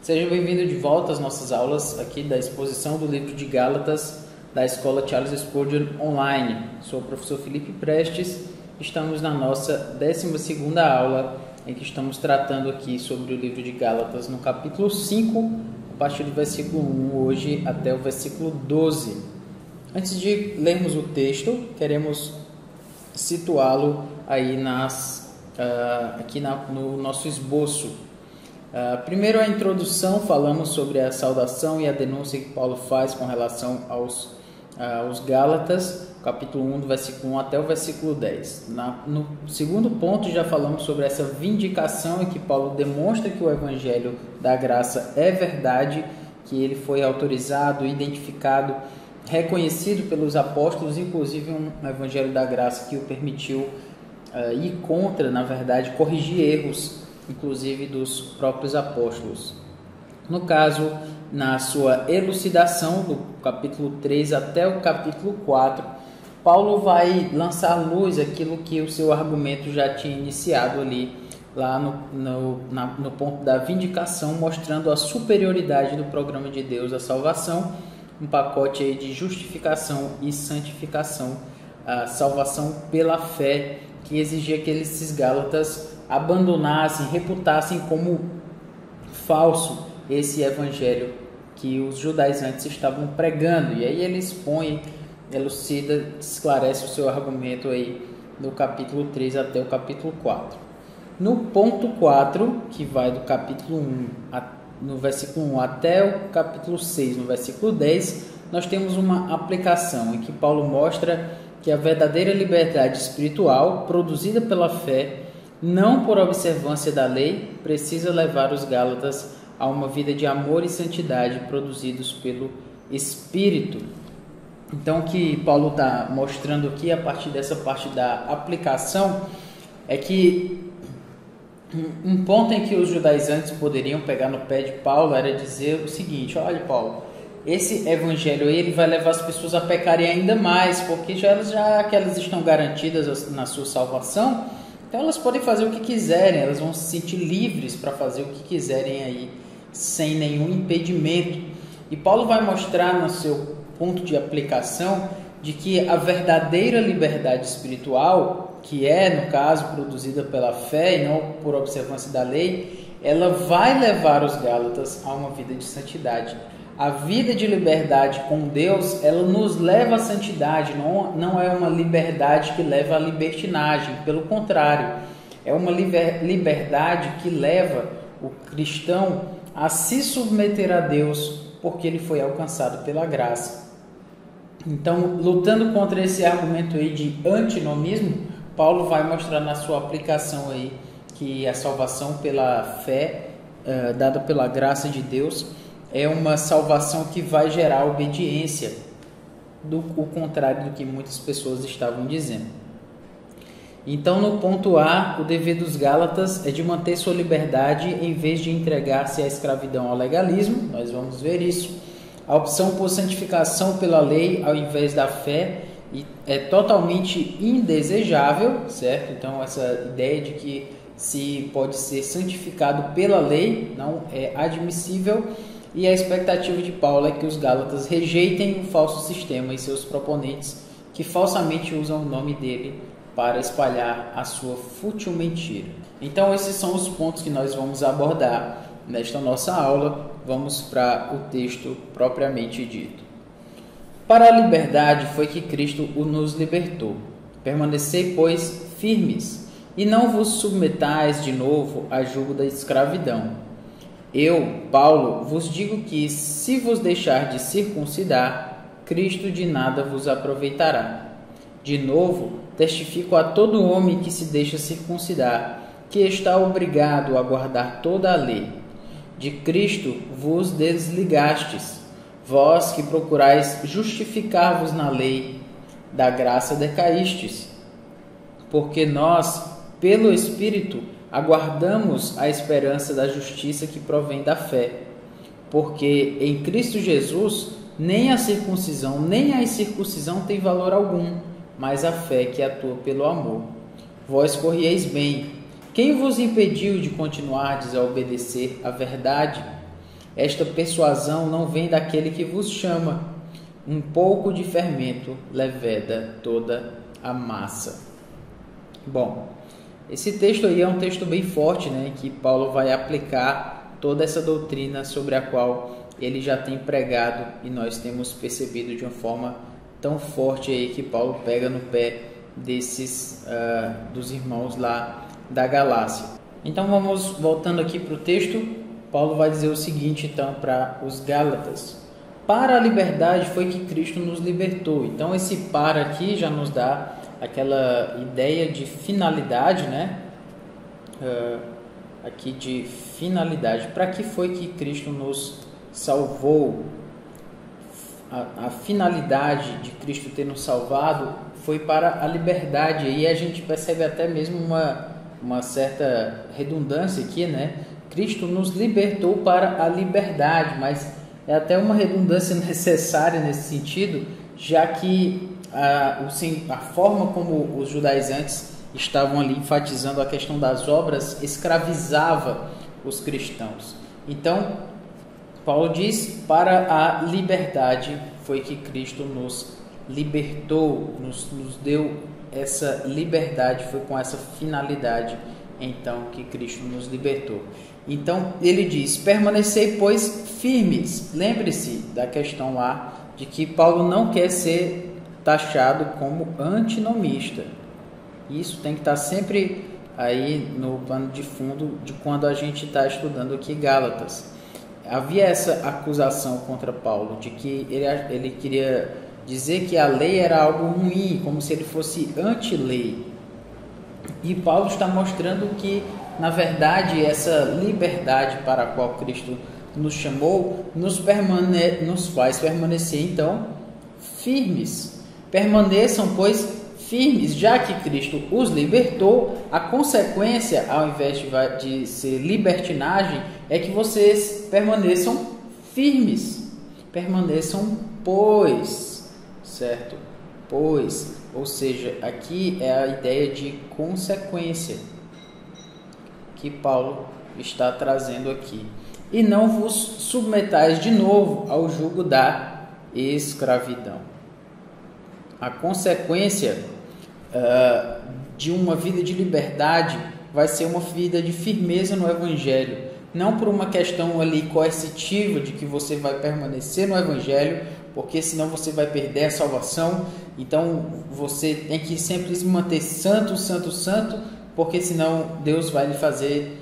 Seja bem-vindo de volta às nossas aulas aqui da exposição do livro de Gálatas da Escola Charles Spurgeon Online. Sou o professor Felipe Prestes. Estamos na nossa 12ª aula, em que estamos tratando aqui sobre o livro de Gálatas no capítulo 5, a partir do versículo 1 hoje até o versículo 12. Antes de lermos o texto, queremos situá-lo aí no nosso esboço. Primeiro a introdução, falamos sobre a saudação e a denúncia que Paulo faz com relação aos Gálatas, capítulo 1, do versículo 1 até o versículo 10. No segundo ponto já falamos sobre essa vindicação em que Paulo demonstra que o evangelho da graça é verdade, que ele foi autorizado, identificado, reconhecido pelos apóstolos, inclusive um evangelho da graça que o permitiu ir contra, na verdade, corrigir erros, inclusive dos próprios apóstolos. No caso, na sua elucidação, do capítulo 3 até o capítulo 4, Paulo vai lançar à luz aquilo que o seu argumento já tinha iniciado ali, lá no ponto da vindicação, mostrando a superioridade do programa de Deus, a salvação, um pacote aí de justificação e santificação, a salvação pela fé, que exigia que esses Gálatas abandonassem, reputassem como falso esse evangelho que os judaizantes estavam pregando. E aí ele expõe, elucida, esclarece o seu argumento aí no capítulo 3 até o capítulo 4. No ponto 4, que vai do capítulo 1 no versículo 1 até o capítulo 6, no versículo 10, nós temos uma aplicação em que Paulo mostra que a verdadeira liberdade espiritual, produzida pela fé, não por observância da lei, precisa levar os Gálatas a uma vida de amor e santidade produzidos pelo Espírito. Então, o que Paulo está mostrando aqui, a partir dessa parte da aplicação, é que um ponto em que os judaizantes poderiam pegar no pé de Paulo era dizer o seguinte: olha, Paulo, esse evangelho ele vai levar as pessoas a pecarem ainda mais, porque já que elas estão garantidas na sua salvação, então elas podem fazer o que quiserem, elas vão se sentir livres para fazer o que quiserem aí, sem nenhum impedimento. E Paulo vai mostrar no seu ponto de aplicação de que a verdadeira liberdade espiritual, que é, no caso, produzida pela fé e não por observância da lei, ela vai levar os Gálatas a uma vida de santidade. A vida de liberdade com Deus, ela nos leva à santidade, não é uma liberdade que leva à libertinagem, pelo contrário, é uma liberdade que leva o cristão a se submeter a Deus, porque ele foi alcançado pela graça. Então, lutando contra esse argumento aí de antinomismo, Paulo vai mostrar na sua aplicação aí que a salvação pela fé, dada pela graça de Deus, é uma salvação que vai gerar obediência, o contrário do que muitas pessoas estavam dizendo. Então, no ponto A, o dever dos Gálatas é de manter sua liberdade em vez de entregar-se à escravidão ao legalismo. Nós vamos ver isso. A opção por santificação pela lei ao invés da fé é totalmente indesejável, certo? Então, essa ideia de que se pode ser santificado pela lei não é admissível. E a expectativa de Paulo é que os Gálatas rejeitem o falso sistema e seus proponentes que falsamente usam o nome dele para espalhar a sua fútil mentira. Então esses são os pontos que nós vamos abordar nesta nossa aula. Vamos para o texto propriamente dito. Para a liberdade foi que Cristo nos libertou. Permanecei, pois, firmes, e não vos submetais de novo a jugo da escravidão. Eu, Paulo, vos digo que, se vos deixar de circuncidar, Cristo de nada vos aproveitará. De novo, testifico a todo homem que se deixa circuncidar, que está obrigado a guardar toda a lei. De Cristo vos desligastes, vós que procurais justificar-vos na lei, da graça decaístes. Porque nós, pelo Espírito, aguardamos a esperança da justiça que provém da fé. Porque em Cristo Jesus, nem a circuncisão, nem a incircuncisão tem valor algum, mas a fé que atua pelo amor. Vós corrieis bem. Quem vos impediu de continuardes a obedecer à verdade? esta persuasão não vem daquele que vos chama. Um pouco de fermento leveda toda a massa. Bom, esse texto aí é um texto bem forte, né, que Paulo vai aplicar toda essa doutrina sobre a qual ele já tem pregado, e nós temos percebido de uma forma tão forte aí que Paulo pega no pé dos irmãos lá da Galácia. Então vamos voltando aqui para o texto. Paulo vai dizer o seguinte então para os Gálatas: para a liberdade foi que Cristo nos libertou. Então esse para aqui já nos dá aquela ideia de finalidade, né? Aqui de finalidade. Para que foi que Cristo nos salvou? A finalidade de Cristo ter nos salvado foi para a liberdade. E a gente percebe até mesmo uma certa redundância aqui, né? Cristo nos libertou para a liberdade, mas é até uma redundância necessária nesse sentido, já que a forma como os judaizantes estavam ali enfatizando a questão das obras escravizava os cristãos. Então, Paulo diz: para a liberdade foi que Cristo nos libertou, nos deu essa liberdade, foi com essa finalidade então que Cristo nos libertou. Então ele diz: permanecei, pois, firmes. Lembre-se da questão lá de que Paulo não quer ser taxado como antinomista. Isso tem que estar sempre aí no plano de fundo de quando a gente está estudando aqui Gálatas. Havia essa acusação contra Paulo de que ele queria dizer que a lei era algo ruim, como se ele fosse anti-lei. E Paulo está mostrando que, na verdade, essa liberdade para a qual Cristo nos chamou nos faz permanecer, então, firmes. Permaneçam, pois, firmes, já que Cristo os libertou. A consequência, ao invés de ser libertinagem, é que vocês permaneçam firmes. Permaneçam, pois, certo? Pois, ou seja, aqui é a ideia de consequência que Paulo está trazendo aqui. E não vos submetais de novo ao jugo da escravidão. A consequência de uma vida de liberdade vai ser uma vida de firmeza no Evangelho, não por uma questão ali coercitiva de que você vai permanecer no Evangelho, porque senão você vai perder a salvação. Então você tem que sempre se manter santo, santo, santo, porque senão Deus vai lhe fazer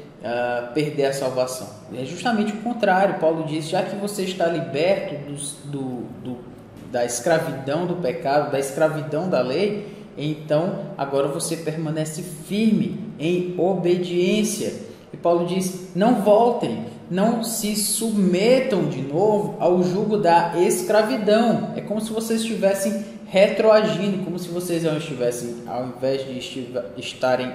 perder a salvação. É justamente o contrário. Paulo diz: já que você está liberto da escravidão do pecado, da escravidão da lei, então agora você permanece firme em obediência. E Paulo diz: não voltem, não se submetam de novo ao jugo da escravidão. É como se vocês estivessem retroagindo, como se vocês ao invés de estarem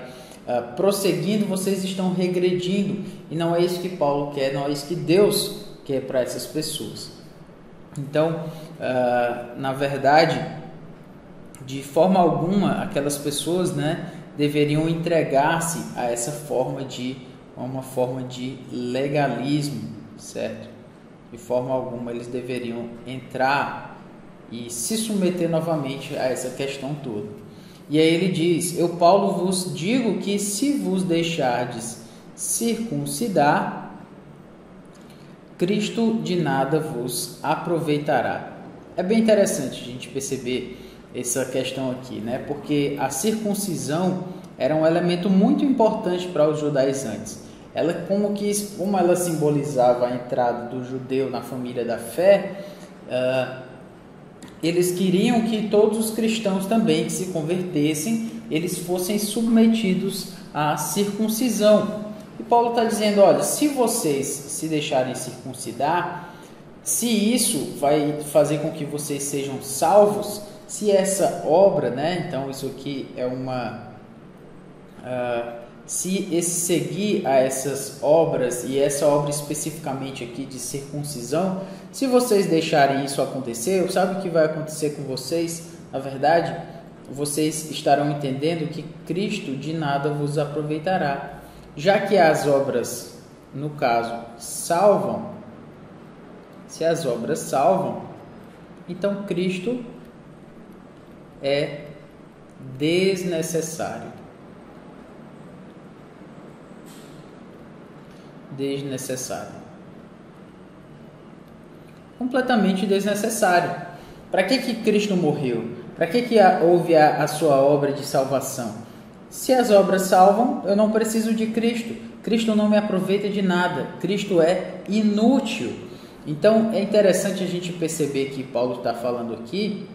prosseguindo, vocês estão regredindo. E não é isso que Paulo quer, não é isso que Deus quer para essas pessoas. Então, na verdade, de forma alguma, aquelas pessoas, né, deveriam entregar-se a essa uma forma de legalismo, certo? De forma alguma eles deveriam entrar e se submeter novamente a essa questão toda. E aí ele diz: eu, Paulo, vos digo que se vos deixardes circuncidar, Cristo de nada vos aproveitará. É bem interessante a gente perceber essa questão aqui, né? Porque a circuncisão era um elemento muito importante para os judaizantes. Como ela simbolizava a entrada do judeu na família da fé, eles queriam que todos os cristãos também que se convertessem, eles fossem submetidos à circuncisão. E Paulo está dizendo: olha, se vocês se deixarem circuncidar, se isso vai fazer com que vocês sejam salvos, se essa obra, né? Então isso aqui é se esse seguir a essas obras, e essa obra especificamente aqui de circuncisão, se vocês deixarem isso acontecer, sabe o que vai acontecer com vocês? Na verdade, vocês estarão entendendo que Cristo de nada vos aproveitará. Já que as obras, no caso, salvam, Se as obras salvam, então Cristo é desnecessário. Desnecessário. Completamente desnecessário. Para que Cristo morreu? Para que houve a sua obra de salvação? Se as obras salvam, eu não preciso de Cristo. Cristo não me aproveita de nada. Cristo é inútil. Então é interessante a gente perceber que Paulo está falando aqui,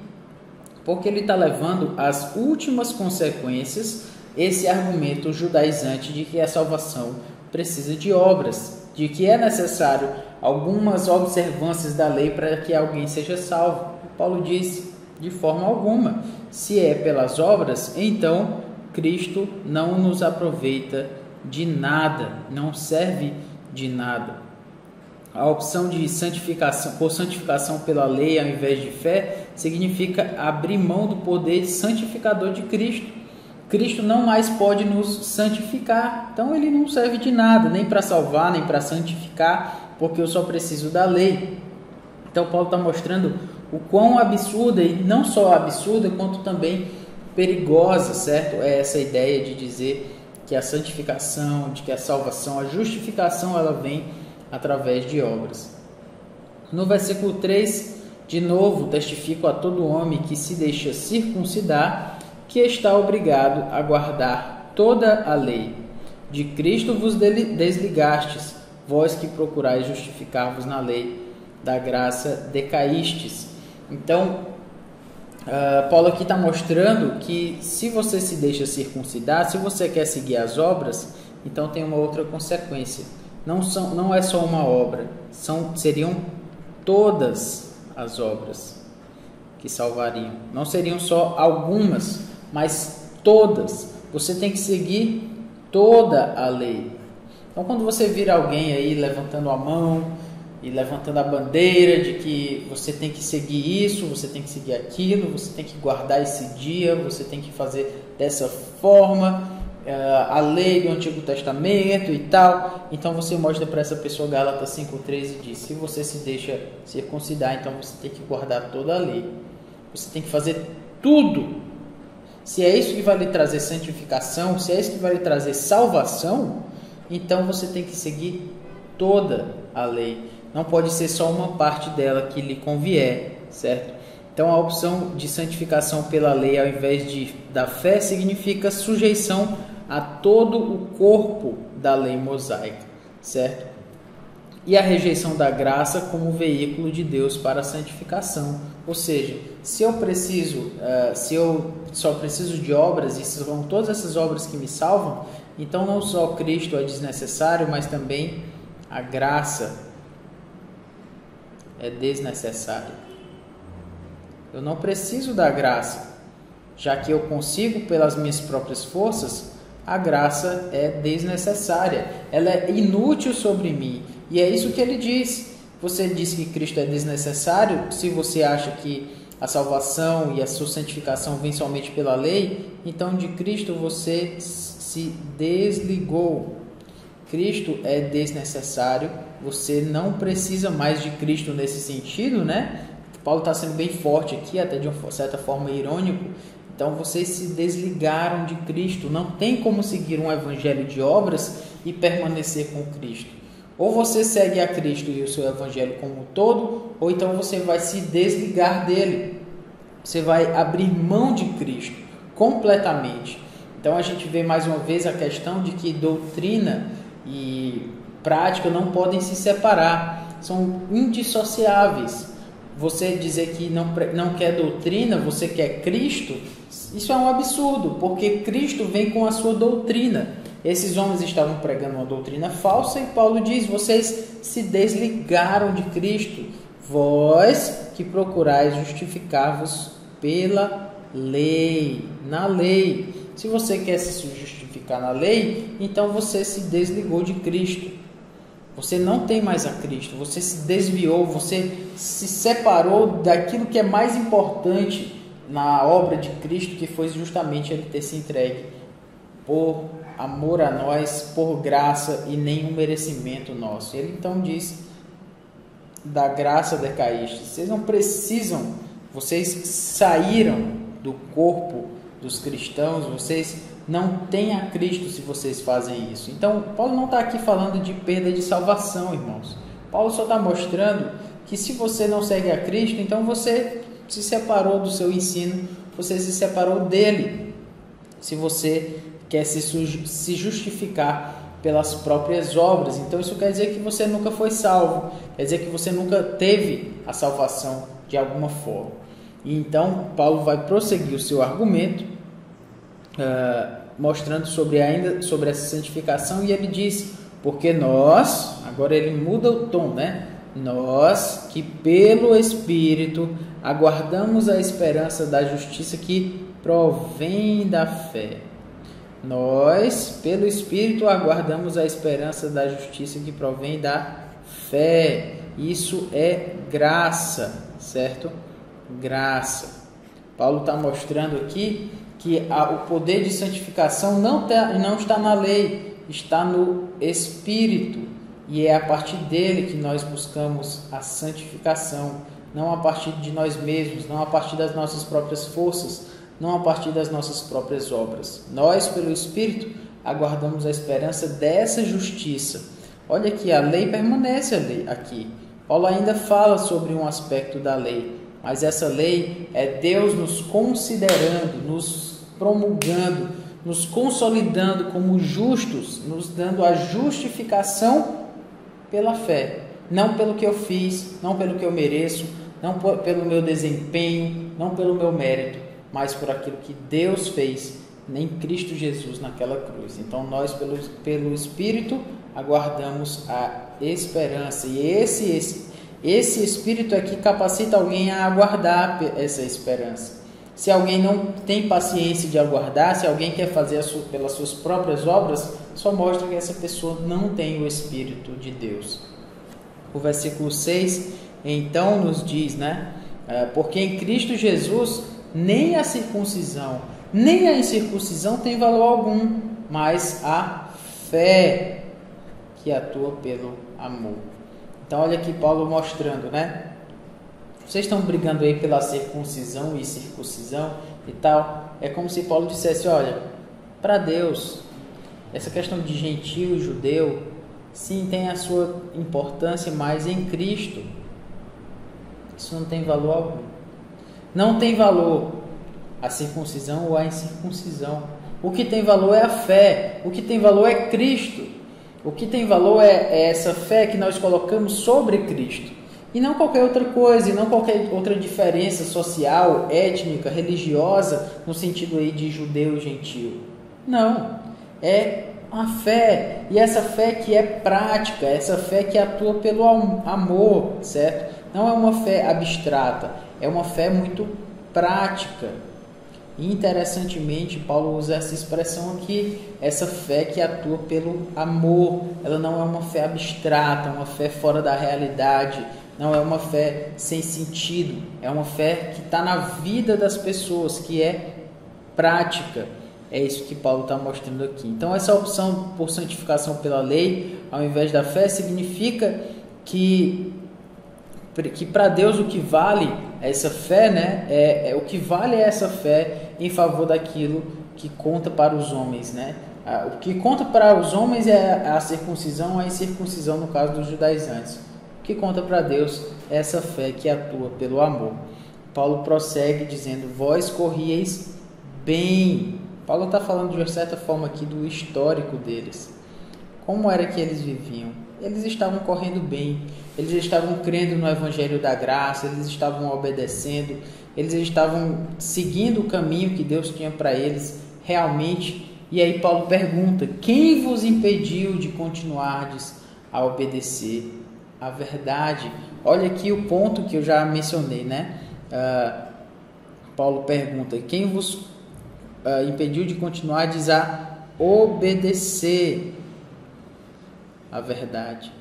porque ele está levando às últimas consequências esse argumento judaizante de que a salvação precisa de obras, de que é necessário algumas observâncias da lei para que alguém seja salvo. Paulo diz, de forma alguma, se é pelas obras, então Cristo não nos aproveita de nada, não serve de nada. A opção de santificação, por santificação pela lei ao invés de fé, significa abrir mão do poder santificador de Cristo. Cristo não mais pode nos santificar, então ele não serve de nada, nem para salvar, nem para santificar, porque eu só preciso da lei. Então Paulo está mostrando o quão absurda, e não só absurda, quanto também perigosa, certo? É essa ideia de dizer que a santificação, de que a salvação, a justificação, ela vem através de obras. No versículo 3, de novo, testifico a todo homem que se deixa circuncidar, que está obrigado a guardar toda a lei. De Cristo vos desligastes, vós que procurais justificar-vos na lei, da graça decaístes. Então, Paulo aqui está mostrando que se você se deixa circuncidar, se você quer seguir as obras, então tem uma outra consequência. Não é só uma obra, seriam todas as obras que salvariam. Não seriam só algumas, mas todas. Você tem que seguir toda a lei. Então, quando você vira alguém aí levantando a mão e levantando a bandeira de que você tem que seguir isso, você tem que seguir aquilo, você tem que guardar esse dia, você tem que fazer dessa forma, a lei do Antigo Testamento e tal, então você mostra para essa pessoa, Gálatas 5,3, e diz: se você se deixa circuncidar, então você tem que guardar toda a lei, você tem que fazer tudo. Se é isso que vai lhe trazer santificação, se é isso que vai lhe trazer salvação, então você tem que seguir toda a lei. Não pode ser só uma parte dela que lhe convier, certo? Então a opção de santificação pela lei ao invés da fé significa sujeição a todo o corpo da lei mosaica, certo? E a rejeição da graça como veículo de Deus para a santificação. Ou seja, se eu só preciso de obras, e são todas essas obras que me salvam, então não só Cristo é desnecessário, mas também a graça é desnecessária. Eu não preciso da graça, já que eu consigo pelas minhas próprias forças. A graça é desnecessária, ela é inútil sobre mim. E é isso que ele diz. Você diz que Cristo é desnecessário se você acha que a salvação e a sua santificação vem somente pela lei, então de Cristo você se desligou. Cristo é desnecessário, você não precisa mais de Cristo nesse sentido, né? Paulo está sendo bem forte aqui, até de uma certa forma irônico. Então vocês se desligaram de Cristo, não tem como seguir um evangelho de obras e permanecer com Cristo. Ou você segue a Cristo e o seu evangelho como um todo, ou então você vai se desligar dele. Você vai abrir mão de Cristo completamente. Então a gente vê mais uma vez a questão de que doutrina e prática não podem se separar, são indissociáveis. Você dizer que não quer doutrina, você quer Cristo, isso é um absurdo, porque Cristo vem com a sua doutrina. Esses homens estavam pregando uma doutrina falsa e Paulo diz: vocês se desligaram de Cristo, vós que procurais justificar-vos pela lei, na lei. Se você quer se justificar na lei, então você se desligou de Cristo. Você não tem mais a Cristo, você se desviou, você se separou daquilo que é mais importante na obra de Cristo, que foi justamente ele ter se entregue por amor a nós, por graça e nenhum merecimento nosso. Ele então diz da graça decaístes. Vocês não precisam, vocês saíram do corpo dos cristãos, vocês não têm a Cristo se vocês fazem isso. Então, Paulo não está aqui falando de perda de salvação, irmãos. Paulo só está mostrando que se você não segue a Cristo, então você se separou do seu ensino, você se separou dele. Se você quer se justificar pelas próprias obras, então isso quer dizer que você nunca foi salvo, quer dizer que você nunca teve a salvação de alguma forma. E então Paulo vai prosseguir o seu argumento, mostrando sobre essa santificação, e ele diz: porque nós, agora ele muda o tom, né? Nós que pelo Espírito aguardamos a esperança da justiça que provém da fé. Nós, pelo Espírito, aguardamos a esperança da justiça que provém da fé. Isso é graça, certo? Graça. Paulo está mostrando aqui que o poder de santificação não está na lei, está no Espírito. E é a partir dele que nós buscamos a santificação, não a partir de nós mesmos, não a partir das nossas próprias forças, não a partir das nossas próprias obras. Nós, pelo Espírito, aguardamos a esperança dessa justiça. Olha aqui, a lei permanece aqui. Paulo ainda fala sobre um aspecto da lei, mas essa lei é Deus nos considerando, nos promulgando, nos consolidando como justos, nos dando a justificação pela fé, não pelo que eu fiz, não pelo que eu mereço, não pelo meu desempenho, não pelo meu mérito, mas por aquilo que Deus fez em Cristo Jesus naquela cruz. Então nós, pelo Espírito, aguardamos a esperança, e esse Espírito é que capacita alguém a aguardar essa esperança. Se alguém não tem paciência de aguardar, se alguém quer fazer pelas suas próprias obras, só mostra que essa pessoa não tem o Espírito de Deus. O versículo 6, então, nos diz, né? Porque em Cristo Jesus, nem a circuncisão, nem a incircuncisão tem valor algum, mas a fé que atua pelo amor. Então, olha aqui Paulo mostrando, né? Vocês estão brigando aí pela circuncisão e circuncisão e tal. É como se Paulo dissesse: olha, para Deus, essa questão de gentio e judeu, sim, tem a sua importância, mas em Cristo, isso não tem valor algum. Não tem valor a circuncisão ou a incircuncisão. O que tem valor é a fé. O que tem valor é Cristo. O que tem valor é essa fé que nós colocamos sobre Cristo. E não qualquer outra coisa, e não qualquer outra diferença social, étnica, religiosa, no sentido aí de judeu e gentio. Não, é a fé, e essa fé que é prática, essa fé que atua pelo amor, certo? Não é uma fé abstrata, é uma fé muito prática. E interessantemente, Paulo usa essa expressão aqui, essa fé que atua pelo amor. Ela não é uma fé abstrata, uma fé fora da realidade, não é uma fé sem sentido, é uma fé que está na vida das pessoas, que é prática. É isso que Paulo está mostrando aqui. Então, essa opção por santificação pela lei, ao invés da fé, significa que para Deus o que vale essa fé, né? O que vale é essa fé em favor daquilo que conta para os homens, né? O que conta para os homens é a circuncisão, a incircuncisão no caso dos judaizantes. O que conta para Deus é essa fé que atua pelo amor. Paulo prossegue dizendo: vós corrieis bem. Paulo está falando de uma certa forma aqui do histórico deles. Como era que eles viviam? Eles estavam correndo bem, eles estavam crendo no Evangelho da Graça, eles estavam obedecendo, eles estavam seguindo o caminho que Deus tinha para eles realmente. E aí Paulo pergunta: quem vos impediu de continuardes a obedecer a verdade? Olha aqui o ponto que eu já mencionei, né? Paulo pergunta: quem vos impediu de continuardes a obedecer a verdade?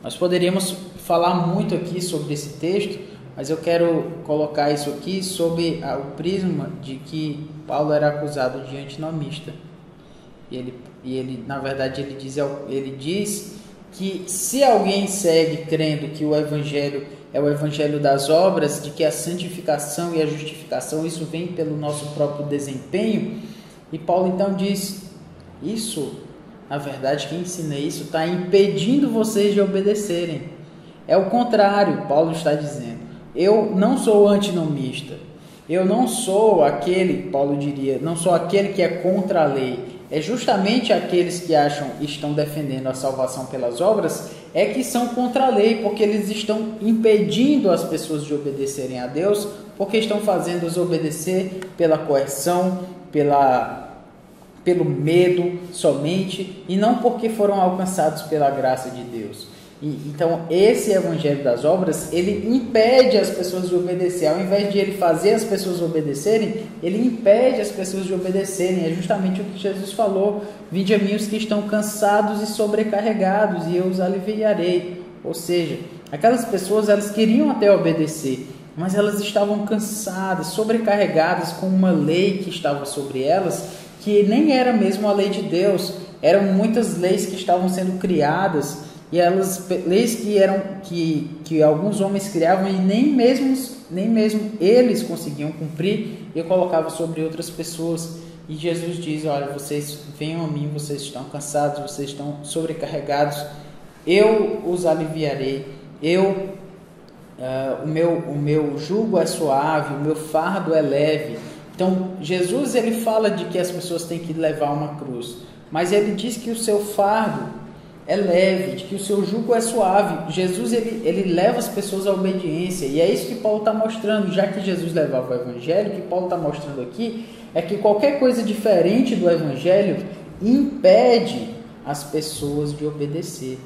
Nós poderíamos falar muito aqui sobre esse texto, mas eu quero colocar isso aqui sob o prisma de que Paulo era acusado de antinomista. E ele na verdade, ele diz que se alguém segue crendo que o evangelho é o evangelho das obras, de que a santificação e a justificação, isso vem pelo nosso próprio desempenho, e Paulo então diz, isso, na verdade, quem ensina isso está impedindo vocês de obedecerem. É o contrário, Paulo está dizendo. Eu não sou antinomista. Eu não sou aquele, Paulo diria, não sou aquele que é contra a lei. É justamente aqueles que acham e estão defendendo a salvação pelas obras é que são contra a lei, porque eles estão impedindo as pessoas de obedecerem a Deus, porque estão fazendo-os obedecer pela coerção, pelo medo somente, e não porque foram alcançados pela graça de Deus. Então, esse evangelho das obras, ele impede as pessoas de obedecer. Ao invés de ele fazer as pessoas obedecerem, ele impede as pessoas de obedecerem. É justamente o que Jesus falou: vinde a mim os que estão cansados e sobrecarregados, e eu os aliviarei. Ou seja, aquelas pessoas, elas queriam até obedecer, mas elas estavam cansadas, sobrecarregadas com uma lei que estava sobre elas, que nem era mesmo a lei de Deus. Eram muitas leis que estavam sendo criadas, e elas, leis que alguns homens criavam e nem mesmo eles conseguiam cumprir, e colocavam sobre outras pessoas. E Jesus diz: olha, vocês venham a mim, vocês estão cansados, vocês estão sobrecarregados, eu os aliviarei. O meu jugo é suave, o meu fardo é leve. Então Jesus, ele fala de que as pessoas têm que levar uma cruz, mas ele diz que o seu fardo é leve, de que o seu jugo é suave. Jesus, ele leva as pessoas à obediência, e é isso que Paulo está mostrando. Já que Jesus levava o evangelho, o que Paulo está mostrando aqui é que qualquer coisa diferente do evangelho impede as pessoas de obedecer.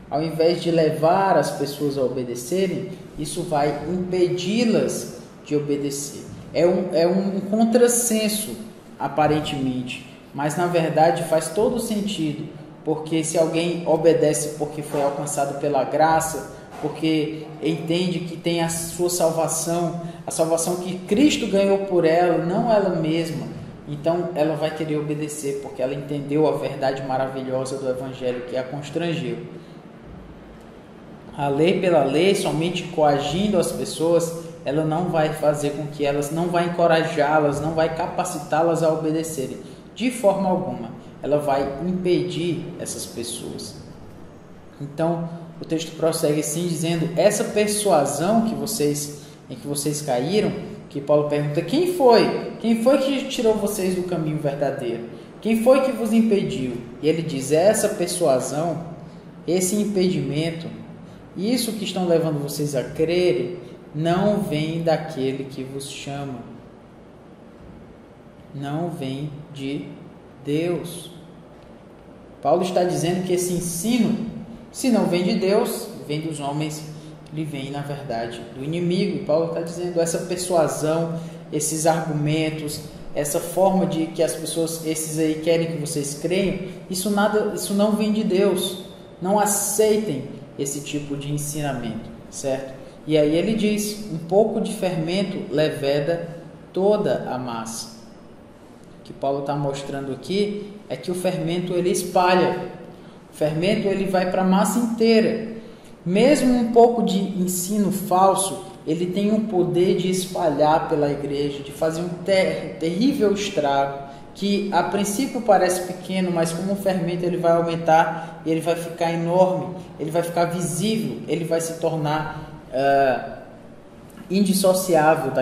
Ao invés de levar as pessoas a obedecerem, isso vai impedi-las de obedecer. É um contrassenso, aparentemente, mas na verdade faz todo sentido. Porque se alguém obedece porque foi alcançado pela graça, porque entende que tem a sua salvação, a salvação que Cristo ganhou por ela, não ela mesma, então ela vai querer obedecer, porque ela entendeu a verdade maravilhosa do Evangelho que a constrangeu. A lei pela lei, somente coagindo as pessoas, ela não vai fazer com que elas, não vai encorajá-las, não vai capacitá-las a obedecerem, de forma alguma. Ela vai impedir essas pessoas. Então, o texto prossegue assim, dizendo: essa persuasão em que vocês caíram, que Paulo pergunta: quem foi? Quem foi que tirou vocês do caminho verdadeiro? Quem foi que vos impediu? E ele diz: essa persuasão, esse impedimento, isso que estão levando vocês a crerem, não vem daquele que vos chama. Não vem de Deus. Paulo está dizendo que esse ensino, se não vem de Deus, vem dos homens, ele vem, na verdade, do inimigo. E Paulo está dizendo: essa persuasão, esses argumentos, essa forma de que as pessoas, esses aí querem que vocês creiam, isso não vem de Deus. Não aceitem esse tipo de ensinamento, certo? E aí ele diz: um pouco de fermento leveda toda a massa. O que Paulo está mostrando aqui é que o fermento, ele espalha. O fermento, ele vai para a massa inteira. Mesmo um pouco de ensino falso, ele tem um poder de espalhar pela igreja, de fazer um terrível estrago, que a princípio parece pequeno, mas como o fermento, ele vai aumentar, ele vai ficar enorme, ele vai ficar visível, ele vai se tornar indissociável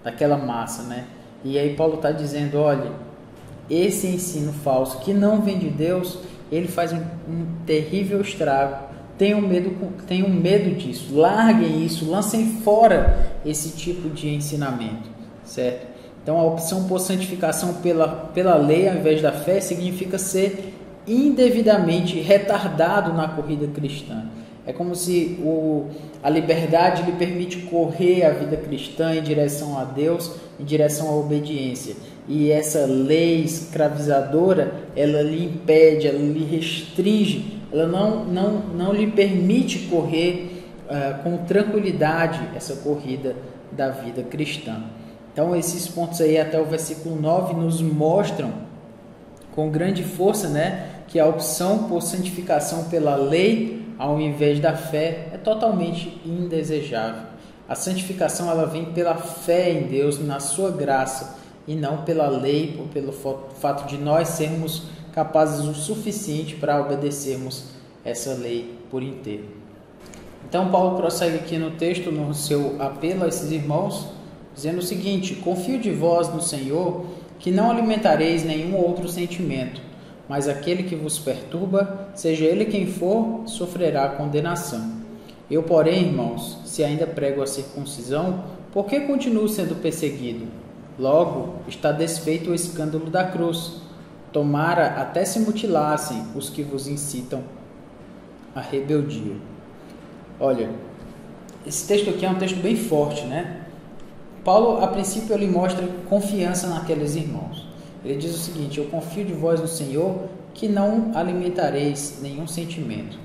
daquela massa, né? E aí Paulo está dizendo: olha, esse ensino falso que não vem de Deus, ele faz um terrível estrago. Tenham medo disso, larguem isso, lancem fora esse tipo de ensinamento, certo? Então a opção por santificação pela lei ao invés da fé significa ser indevidamente retardado na corrida cristã. É como se a liberdade lhe permite correr a vida cristã em direção a Deus, em direção à obediência. E essa lei escravizadora, ela lhe impede, ela lhe restringe, ela não lhe permite correr com tranquilidade essa corrida da vida cristã. Então esses pontos aí até o versículo 9 nos mostram com grande força, né, que a opção por santificação pela lei ao invés da fé é totalmente indesejável. A santificação ela vem pela fé em Deus, na sua graça, e não pela lei, ou pelo fato de nós sermos capazes o suficiente para obedecermos essa lei por inteiro. Então Paulo prossegue aqui no texto, no seu apelo a esses irmãos, dizendo o seguinte: confio de vós no Senhor, que não alimentareis nenhum outro sentimento, mas aquele que vos perturba, seja ele quem for, sofrerá condenação. Eu, porém, irmãos, se ainda prego a circuncisão, por que continuo sendo perseguido? Logo, está desfeito o escândalo da cruz. Tomara até se mutilassem os que vos incitam à rebeldia. Olha, esse texto aqui é um texto bem forte, né? Paulo, a princípio, ele mostra confiança naqueles irmãos. Ele diz o seguinte: eu confio de vós no Senhor, que não alimentareis nenhum sentimento.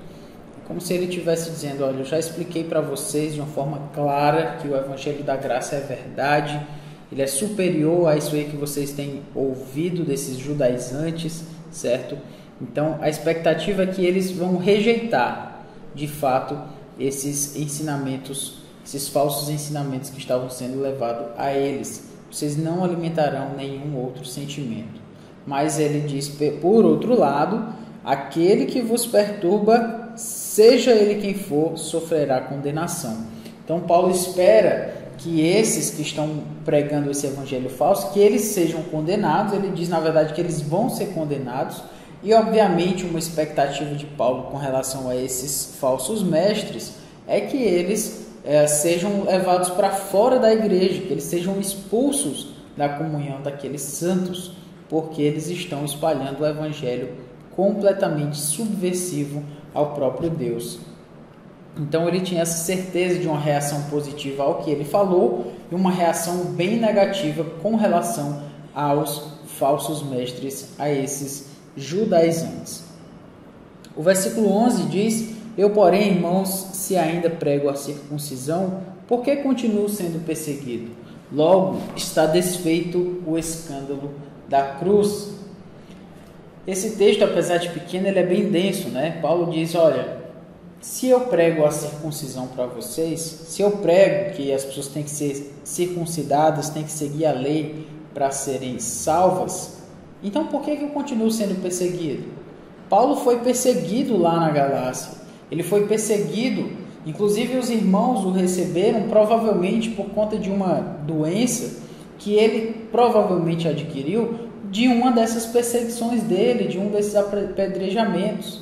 Como se ele estivesse dizendo: olha, eu já expliquei para vocês de uma forma clara que o Evangelho da Graça é verdade, ele é superior a isso aí que vocês têm ouvido desses judaizantes, certo? Então, a expectativa é que eles vão rejeitar, de fato, esses ensinamentos, esses falsos ensinamentos que estavam sendo levados a eles. Vocês não alimentarão nenhum outro sentimento. Mas ele diz, por outro lado, aquele que vos perturba, seja ele quem for, sofrerá condenação. Então Paulo espera que esses que estão pregando esse evangelho falso, que eles sejam condenados. Ele diz, na verdade, que eles vão ser condenados. E, obviamente, uma expectativa de Paulo com relação a esses falsos mestres é que eles sejam levados para fora da igreja, que eles sejam expulsos da comunhão daqueles santos, porque eles estão espalhando o evangelho completamente subversivo ao próprio Deus. Então ele tinha essa certeza de uma reação positiva ao que ele falou e uma reação bem negativa com relação aos falsos mestres, a esses judaizantes. O versículo 11 diz: eu, porém, irmãos, se ainda prego a circuncisão, por que continuo sendo perseguido? Logo está desfeito o escândalo da cruz. Esse texto, apesar de pequeno, ele é bem denso, né? Paulo diz, olha, se eu prego a circuncisão para vocês, se eu prego que as pessoas têm que ser circuncidadas, têm que seguir a lei para serem salvas, então por que eu continuo sendo perseguido? Paulo foi perseguido lá na Galácia. Ele foi perseguido, inclusive os irmãos o receberam provavelmente por conta de uma doença que ele provavelmente adquiriu de uma dessas perseguições dele, de um desses apedrejamentos.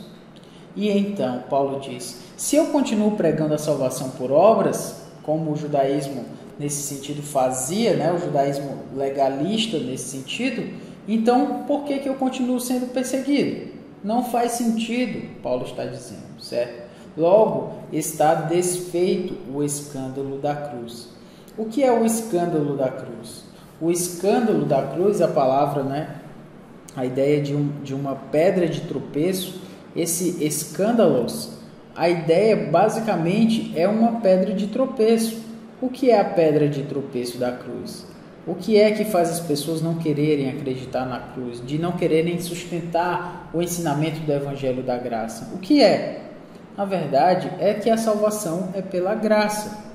E então Paulo diz, se eu continuo pregando a salvação por obras, como o judaísmo nesse sentido fazia, né, o judaísmo legalista nesse sentido, então por que eu continuo sendo perseguido? Não faz sentido, Paulo está dizendo, certo? Logo, está desfeito o escândalo da cruz. O que é o escândalo da cruz? O escândalo da cruz, a palavra, né? A ideia de uma pedra de tropeço, esse escândalos, a ideia basicamente é uma pedra de tropeço. O que é a pedra de tropeço da cruz? O que é que faz as pessoas não quererem acreditar na cruz, de não quererem sustentar o ensinamento do Evangelho da Graça? O que é? Na verdade, é que a salvação é pela graça.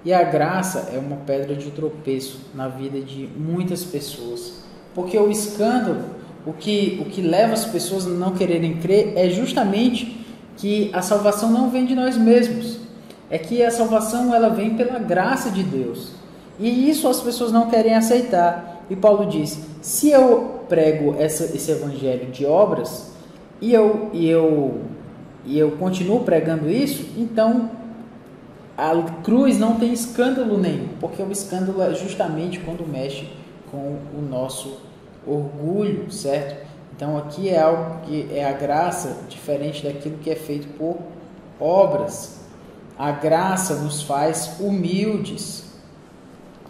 E a graça é uma pedra de tropeço na vida de muitas pessoas. Porque o escândalo, o que leva as pessoas a não quererem crer, é justamente que a salvação não vem de nós mesmos. É que a salvação ela vem pela graça de Deus. E isso as pessoas não querem aceitar. E Paulo diz, se eu prego esse evangelho de obras e eu continuo pregando isso, então a cruz não tem escândalo nenhum, porque o escândalo é justamente quando mexe com o nosso orgulho, certo? Então aqui é algo que é a graça, diferente daquilo que é feito por obras. A graça nos faz humildes,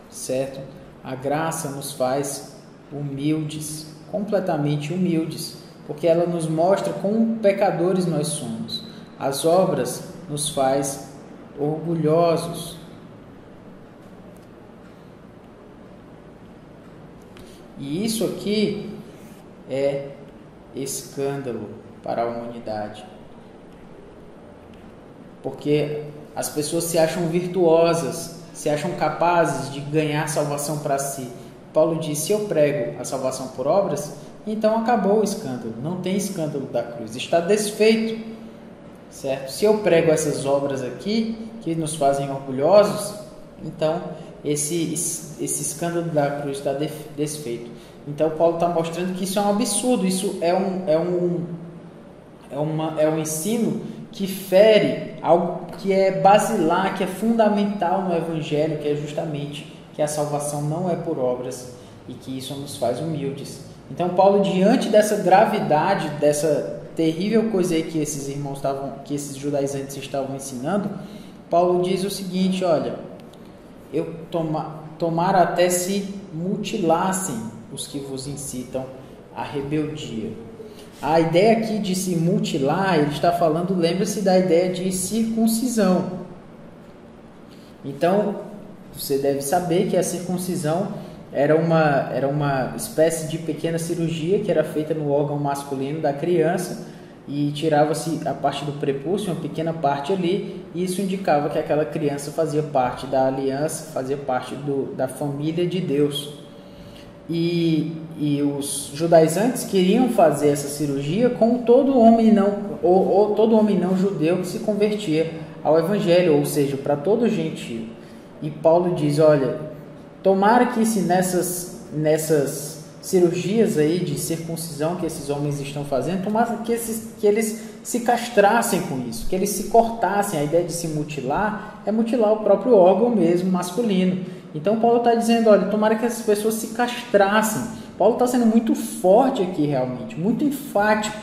certo? A graça nos faz humildes, completamente humildes, porque ela nos mostra quão pecadores nós somos. As obras nos faz orgulhosos. E isso aqui é escândalo para a humanidade. Porque as pessoas se acham virtuosas, se acham capazes de ganhar salvação para si. Paulo diz: se eu prego a salvação por obras, então acabou o escândalo, não tem escândalo da cruz, está desfeito, certo? Se eu prego essas obras aqui, que nos fazem orgulhosos, então esse escândalo da cruz está desfeito. Então Paulo está mostrando que isso é um absurdo, isso é um ensino que fere algo que é basilar, que é fundamental no Evangelho, que é justamente que a salvação não é por obras e que isso nos faz humildes. Então Paulo, diante dessa gravidade, dessa terrível coisa aí que esses irmãos que esses judaizantes estavam ensinando, Paulo diz o seguinte: olha, tomara até se mutilassem os que vos incitam à rebeldia. A ideia aqui de se mutilar, ele está falando, lembra-se da ideia de circuncisão. Então, você deve saber que a circuncisão era uma espécie de pequena cirurgia que era feita no órgão masculino da criança e tirava-se a parte do prepúcio, uma pequena parte ali, e isso indicava que aquela criança fazia parte da aliança, fazia parte da família de Deus. E os judaizantes queriam fazer essa cirurgia com todo homem não, ou todo homem não judeu que se convertia ao Evangelho, ou seja, para todo gentio. E Paulo diz: olha, tomara que se nessas cirurgias aí de circuncisão que esses homens estão fazendo, tomara que eles se castrassem com isso, que eles se cortassem. A ideia de se mutilar é mutilar o próprio órgão mesmo masculino. Então Paulo está dizendo: olha, tomara que essas pessoas se castrassem. Paulo está sendo muito forte aqui, realmente, muito enfático.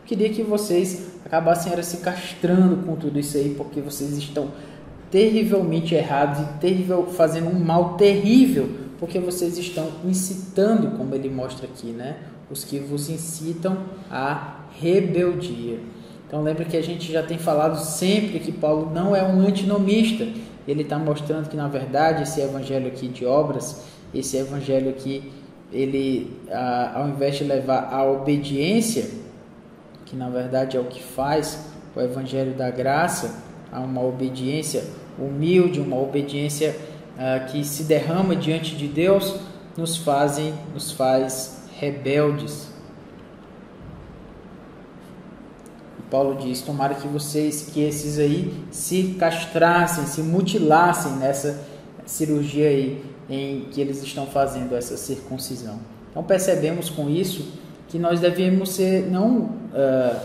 Queria que vocês acabassem se castrando com tudo isso aí, porque vocês estão terrivelmente errados e fazendo um mal terrível, porque vocês estão incitando, como ele mostra aqui, né? Os que vos incitam à rebeldia. Então lembre que a gente já tem falado sempre que Paulo não é um antinomista. Ele está mostrando que, na verdade, esse evangelho aqui de obras, esse evangelho aqui, ele, ao invés de levar à obediência, que na verdade é o que faz o evangelho da graça, a uma obediência humilde, uma obediência que se derrama diante de Deus, nos faz rebeldes. Paulo diz: tomara que esses aí se castrassem, se mutilassem nessa cirurgia aí em que eles estão fazendo essa circuncisão. Então percebemos com isso que nós devemos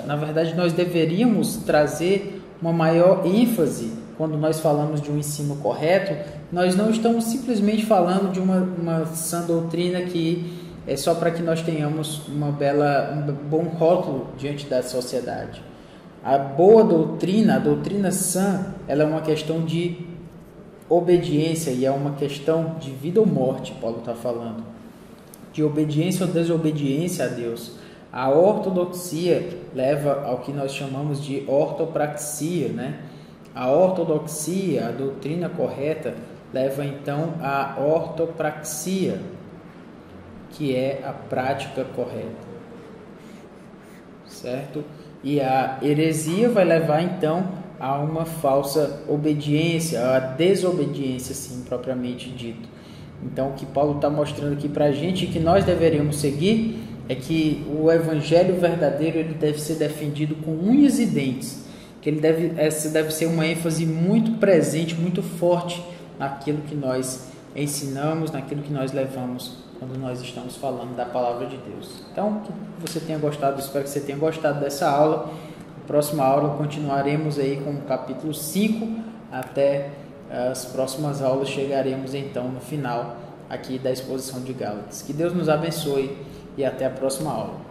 na verdade nós deveríamos trazer uma maior ênfase quando nós falamos de um ensino correto. Nós não estamos simplesmente falando de uma sã doutrina que é só para que nós tenhamos um bom rótulo diante da sociedade. A boa doutrina, a doutrina sã, ela é uma questão de obediência e é uma questão de vida ou morte. Paulo está falando de obediência ou desobediência a Deus. A ortodoxia leva ao que nós chamamos de ortopraxia, né? A ortodoxia, a doutrina correta, leva então à ortopraxia, que é a prática correta, certo? E a heresia vai levar então a uma falsa obediência, a desobediência, assim, propriamente dito. Então, o que Paulo está mostrando aqui para a gente, que nós deveríamos seguir, é que o evangelho verdadeiro ele deve ser defendido com unhas e dentes, que essa deve ser uma ênfase muito presente, muito forte naquilo que nós ensinamos, naquilo que nós levamos quando nós estamos falando da palavra de Deus. Então, que você tenha gostado, espero que você tenha gostado dessa aula. Na próxima aula continuaremos aí com o capítulo 5, até as próximas aulas chegaremos então no final aqui da exposição de Gálatas. Que Deus nos abençoe e até a próxima aula.